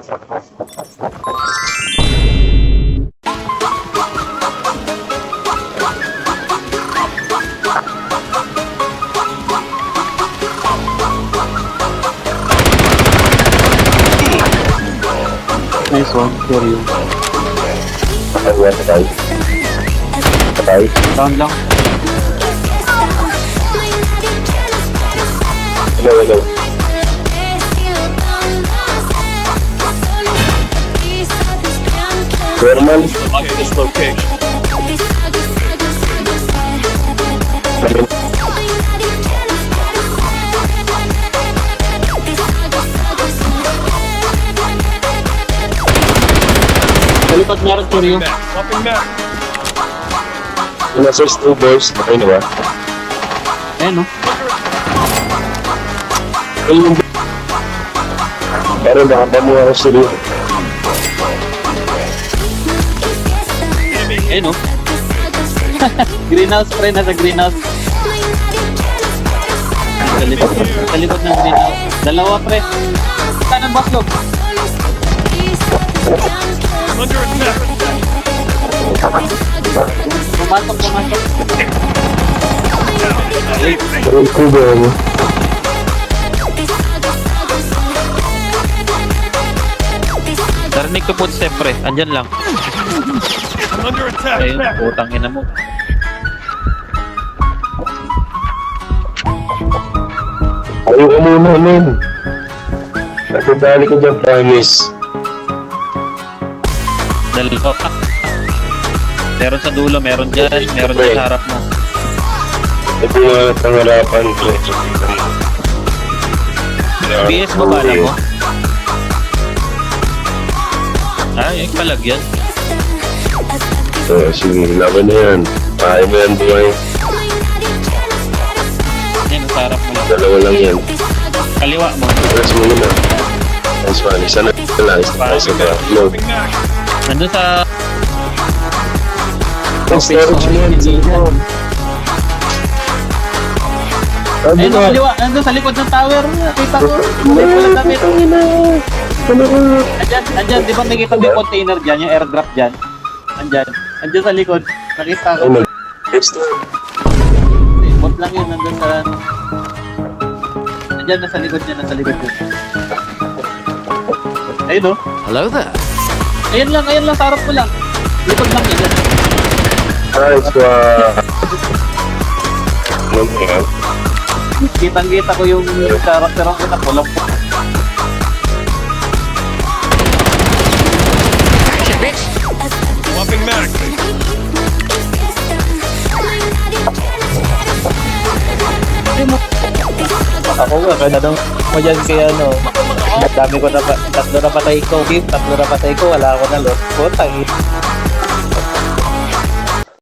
Nice one, carry you. Patay. Patay. Down lang. Hello. Normal. Mark this location. Talikod meron, carry you. Swapping back. Nasa two boys. Okay na ba? Ayan, no? Pero baka mo ako sila. Ayan, no? Greenhouse, pre, nasa greenhouse. Sa likod ng greenhouse. Dalawa, pre. Kanan, baslog. I'm under attack. Pumasok. Pero kubo mo. Narinig ko po siyempre, andyan lang. I'm under attack. Ayun, putang ina mo. Ayoko muna, men. Natadali ko dyan, promise. Dalawa. Meron sa dulo, meron dyan, meron dyan sa harap mo. Ito yung pangarapan ko. BS mo ba mo? Ay, palagyan. So, sige, laban na yan. Kaya mo yan, buhay. Yan, sa harap mo lang. Dalawa lang yan. Kaliwa mo. Press mo muna. Nice one. Isa na lang. Isa ka. Load. Swapping back. Nandun sa... Storage mo yan. Ayun, sa kaliwa. Nandun sa likod ng tower. Nakita ko. May walang damit. Andyan, di ba nakita mo yung container dyan, yung airdrop dyan? Andyan sa likod. Nakita ko. Bot lang yun, nandun sa ano. Andyan, nasa likod niya. Ayun, no? Hello there. Ayun lang, sa harap ko lang. Likod lang yun. Nice one. Ano mo yan? Kitang-kita ko yung karakterang ko na pulang po. Swapping back. Ako nga, kaya nang mo dyan kaya ano, dami ko na, tatlo na patay ko, wala ako na lost. Putang